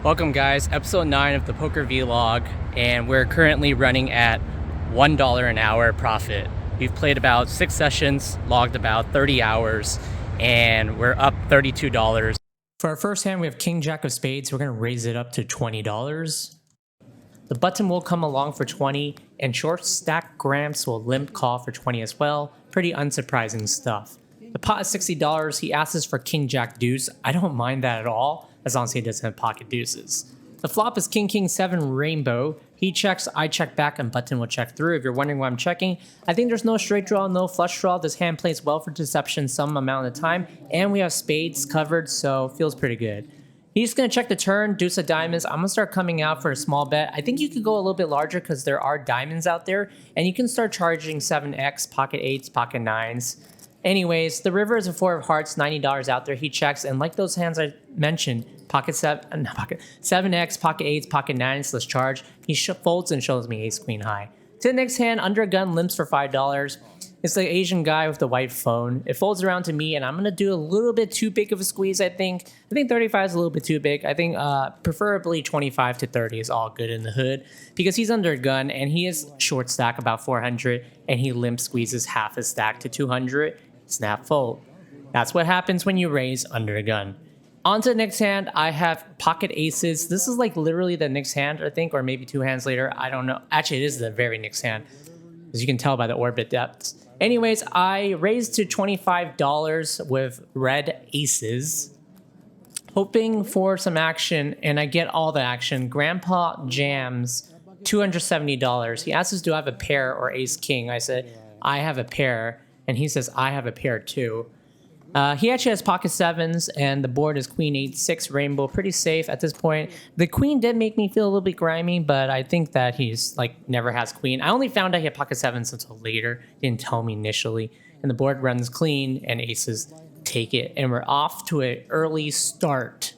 Welcome guys, episode 9 of the Poker Vlog, and we're currently running at $1 an hour profit. We've played about 6 sessions, logged about 30 hours, and we're up $32. For our first hand, we have King Jack of Spades. We're going to raise it up to $20. The button will come along for 20, and short stack Gramps will limp call for 20 as well. Pretty unsurprising stuff. The pot is $60. He asks for King Jack Deuce. I don't mind that at all, as long as he doesn't have pocket deuces. The flop is King King 7 Rainbow. He checks, I check back, and button will check through. If you're wondering why I'm checking, I think there's no straight draw, no flush draw. This hand plays well for deception some amount of the time, and we have spades covered, so feels pretty good. He's going to check the turn, deuce of diamonds. I'm going to start coming out for a small bet. I think you could go a little bit larger because there are diamonds out there, and you can start charging 7x, pocket 8s, pocket 9s. Anyways, the river is a 4 of hearts, $90 out there. He checks, and like those hands I mentioned, pocket 7x, pocket 8s, pocket 9s, let's charge. He folds and shows me ace queen high. To the next hand, under a gun, limps for $5. It's the Asian guy with the white phone. It folds around to me, and I'm going to do a little bit too big of a squeeze, I think. I think 35 is a little bit too big. I think preferably 25 to 30 is all good in the hood because he's under a gun, and he is short stack about 400, and he limp squeezes half his stack to 200. Snap fold. That's what happens when you raise under a gun. On to the next hand, I have pocket aces. This is like literally the next hand, I think, or maybe 2 hands later. I don't know. Actually, it is the very next hand, as you can tell by the orbit depths. Anyways, I raised to $25 with red aces, hoping for some action, and I get all the action. Grandpa jams $270. He asks, do I have a pair or ace king? I said, I have a pair, and he says, I have a pair too. He actually has pocket 7s, and the board is queen 8-6 rainbow, pretty safe at this point. The queen did make me feel a little bit grimy, but I think that he's like never has queen. I only found out he had pocket 7s until later. He didn't tell me initially. And the board runs clean, and aces take it, and we're off to an early start.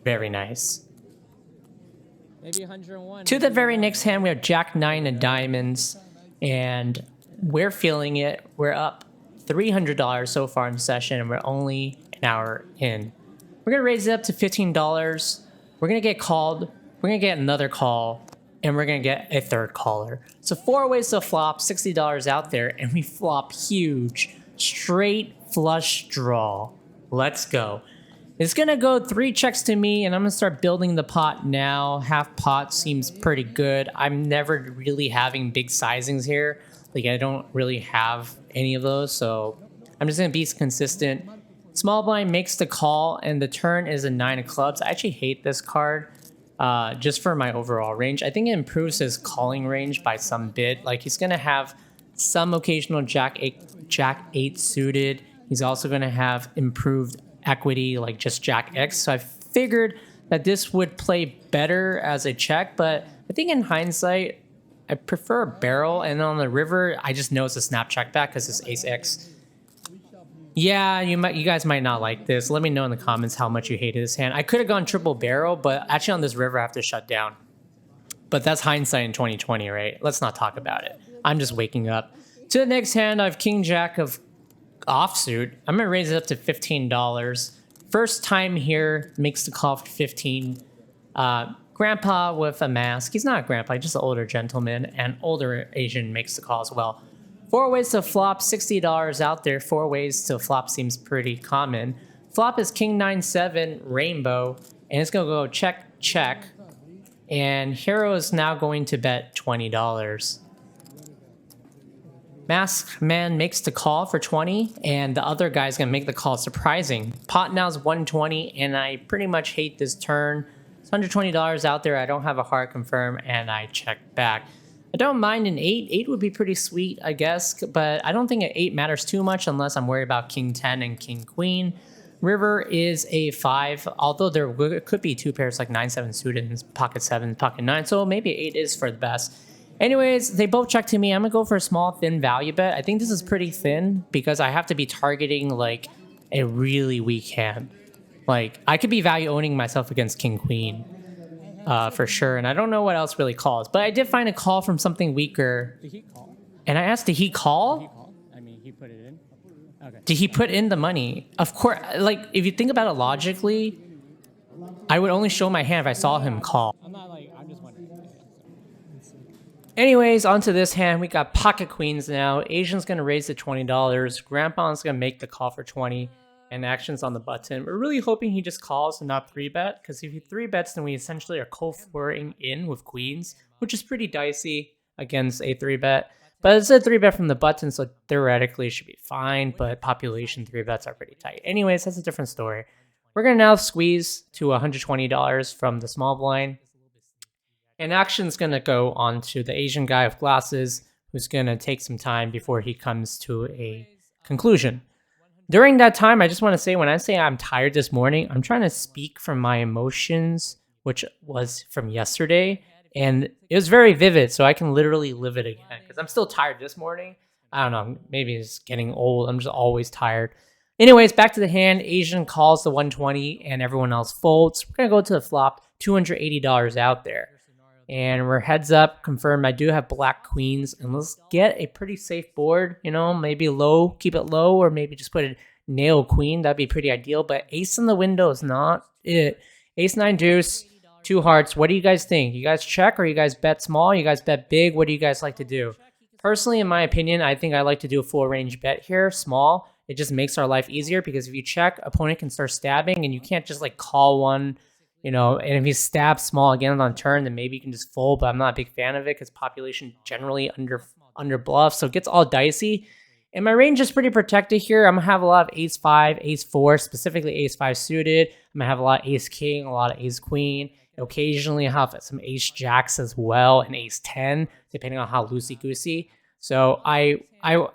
Very nice. Maybe 101. To the very next hand, we have Jack 9 of diamonds, and we're feeling it. We're up $300 so far in the session, and we're only an hour in. We're gonna raise it up to $15. We're gonna get called. We're gonna get another call, and we're gonna get a third caller. So 4 ways to flop, $60 out there, and we flop huge, straight flush draw. Let's go. It's gonna go 3 checks to me, and I'm gonna start building the pot now. Half pot seems pretty good. I'm never really having big sizings here. Like, I don't really have any of those, so I'm just going to be consistent. Small blind makes the call, and the turn is a 9 of clubs. I actually hate this card just for my overall range. I think it improves his calling range by some bit. Like, he's going to have some occasional Jack 8 suited. He's also going to have improved equity, like just Jack X. So I figured that this would play better as a check, but I think in hindsight, I prefer a barrel, and on the river, I just know it's a snap check back because it's ace X. Yeah, you guys might not like this. Let me know in the comments how much you hated this hand. I could have gone triple barrel, but actually on this river, I have to shut down. But that's hindsight in 2020, right? Let's not talk about it. I'm just waking up. To the next hand, I have King Jack of offsuit. I'm going to raise it up to $15. First time here, makes the call for 15. Grandpa with a mask. He's not a grandpa, he's just an older gentleman, and older Asian makes the call as well. 4 ways to flop, $60 out there. 4 ways to flop seems pretty common. Flop is King 9-7 Rainbow, and it's gonna go check, check. And Hero is now going to bet $20. Mask Man makes the call for 20, and the other guy's gonna make the call. Surprising. Pot now is 120, and I pretty much hate this turn. It's $120 out there. I don't have a hard confirm, and I check back. I don't mind an 8. 8 would be pretty sweet, I guess, but I don't think an 8 matters too much unless I'm worried about King 10 and King Queen. River is a 5, although there could be 2 pairs like 9-7 suited and pocket 7, pocket 9, so maybe 8 is for the best. Anyways, they both check to me. I'm gonna go for a small, thin value bet. I think this is pretty thin because I have to be targeting like a really weak hand. Like, I could be value owning myself against King Queen for sure, and I don't know what else really calls. But I did find a call from something weaker. Did he call? And I asked, did he call? Did he call? I mean, he put it in. Okay. Did he put in the money? Of course, like, if you think about it logically, I would only show my hand if I saw him call. I'm not like, I'm just wondering. Anyways, onto this hand, we got pocket queens now. Asian's gonna raise to $20. Grandpa's gonna make the call for 20, and action's on the button. We're really hoping he just calls and not 3-bet, because if he 3-bets, then we essentially are co-4ing in with queens, which is pretty dicey against a 3-bet. But it's a 3-bet from the button, so theoretically it should be fine, but population 3-bets are pretty tight. Anyways, that's a different story. We're gonna now squeeze to $120 from the small blind. And action's going to go on to the Asian guy with glasses, who's going to take some time before he comes to a conclusion. During that time, I just want to say, when I say I'm tired this morning, I'm trying to speak from my emotions, which was from yesterday. And it was very vivid, so I can literally live it again. Because I'm still tired this morning. I don't know, maybe it's getting old. I'm just always tired. Anyways, back to the hand. Asian calls the 120 and everyone else folds. We're going to go to the flop, $280 out there. And we're heads up, confirmed. I do have black queens, and let's get a pretty safe board. You know, maybe low, keep it low, or maybe just put a nail queen. That'd be pretty ideal. But ace in the window is not it. Ace 9 deuce, 2 hearts. What do you guys think? You guys check, or you guys bet small? You guys bet big? What do you guys like to do? Personally, in my opinion, I think I like to do a full range bet here, small. It just makes our life easier because if you check, opponent can start stabbing, and you can't just like call one. You know, and if you stab small again on turn, then maybe you can just fold, but I'm not a big fan of it because population generally under bluff, so it gets all dicey. And my range is pretty protected here. I'm going to have a lot of ace 5, ace 4, specifically ace 5 suited. I'm going to have a lot of ace king, a lot of ace queen. Occasionally I have some ace jacks as well and ace 10, depending on how loosey-goosey. So I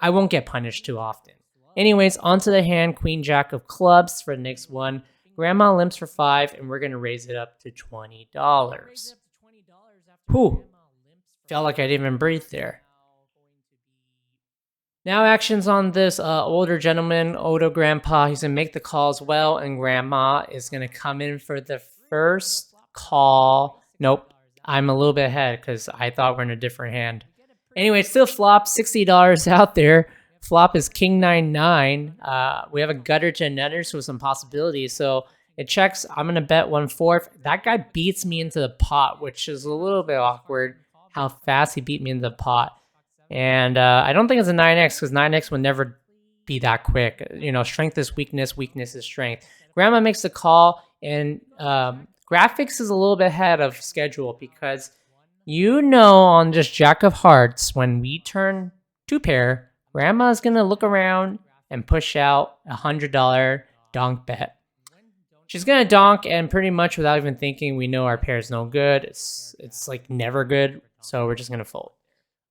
won't get punished too often. Anyways, onto the hand, queen jack of clubs for the next one. Grandma limps for 5, and we're going to raise it up to $20. Whew. Felt like I didn't even breathe there. Now action's on this older gentleman, older grandpa. He's going to make the call as well, and grandma is going to come in for the first call. Nope. I'm a little bit ahead because I thought we're in a different hand. Anyway, still flop, $60 out there. Flop is king 9-9. We have a gutter to a nutter, so some possibilities. So it checks. I'm going to bet 1/4. That guy beats me into the pot, which is a little bit awkward how fast he beat me into the pot. And I don't think it's a 9x because 9x would never be that quick. You know, strength is weakness, weakness is strength. Grandma makes the call, and graphics is a little bit ahead of schedule because you know on just jack of hearts, when we turn 2-pair, Grandma's going to look around and push out a $100 donk bet. She's going to donk, and pretty much without even thinking, we know our pair is no good. It's like never good, so we're just going to fold.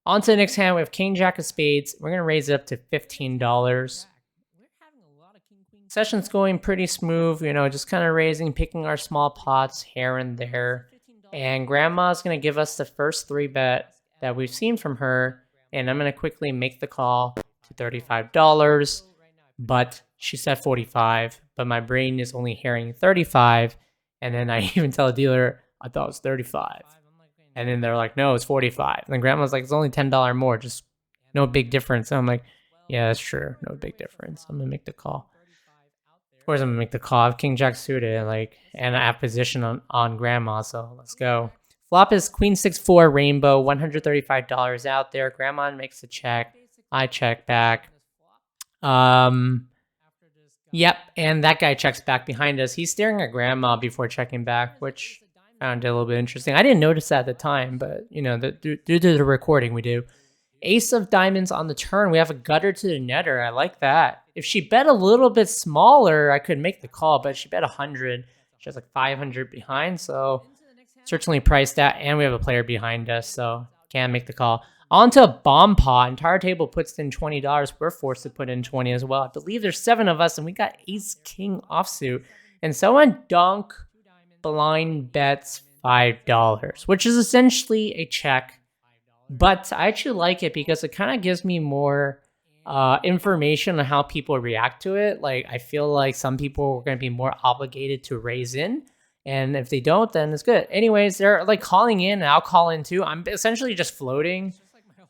On to the next hand, we have king jack of spades. We're going to raise it up to $15. Session's going pretty smooth, you know, just kind of raising, picking our small pots here and there. And Grandma's going to give us the first 3-bet that we've seen from her. And I'm going to quickly make the call to $35, but she said 45, but my brain is only hearing 35. And then I even tell the dealer, I thought it was 35. And then they're like, no, it's 45. And then Grandma's like, it's only $10 more, just no big difference. And I'm like, yeah, that's true. No big difference. I'm going to make the call. Of course, I'm going to make the call. I have king jack suited, and I have position on Grandma, so let's go. Flop is queen 6-4 rainbow, $135 out there. Grandma makes the check. I check back. Yep, and that guy checks back behind us. He's staring at Grandma before checking back, which I found it a little bit interesting. I didn't notice that at the time, but you know, due to the recording, we do. Ace of diamonds on the turn. We have a gutter to the netter. I like that. If she bet a little bit smaller, I could make the call, but she bet 100. She has like 500 behind, so certainly priced that, and we have a player behind us, so can't make the call. On to bomb pot. Entire table puts in $20. We're forced to put in 20 as well. I believe there's 7 of us, and we got ace king offsuit. And someone donk blind bets $5, which is essentially a check. But I actually like it because it kind of gives me more information on how people react to it. Like, I feel like some people are going to be more obligated to raise in. And if they don't, then it's good. Anyways, they're like calling in, and I'll call in too. I'm essentially just floating.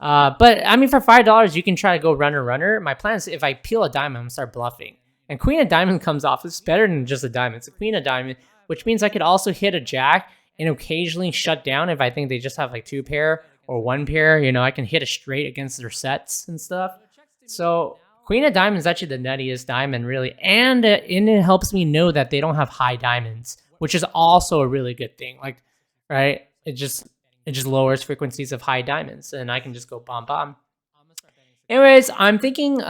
But I mean, for $5, you can try to go runner. My plan is if I peel a diamond, I'm going to start bluffing. And queen of diamond comes off. It's better than just a diamond. It's a queen of diamond. which means I could also hit a jack and occasionally shut down if I think they just have like 2 pair or 1 pair. You know, I can hit a straight against their sets and stuff. So queen of diamonds is actually the nuttiest diamond, really. And it helps me know that they don't have high diamonds, which is also a really good thing. Like, right? It just lowers frequencies of high diamonds, and I can just go bomb bomb. Anyways, I'm thinking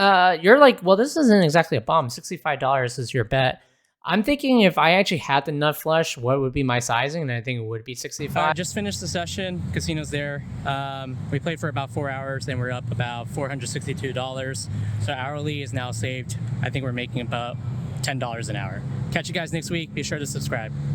you're like, well, this isn't exactly a bomb. $65 is your bet. I'm thinking if I actually had the nut flush, what would be my sizing? And I think it would be 65. Just finished the session. Casino's there. We played for about 4 hours, and we're up about $462. So hourly is now saved. I think we're making about $10 an hour. Catch you guys next week. Be sure to subscribe.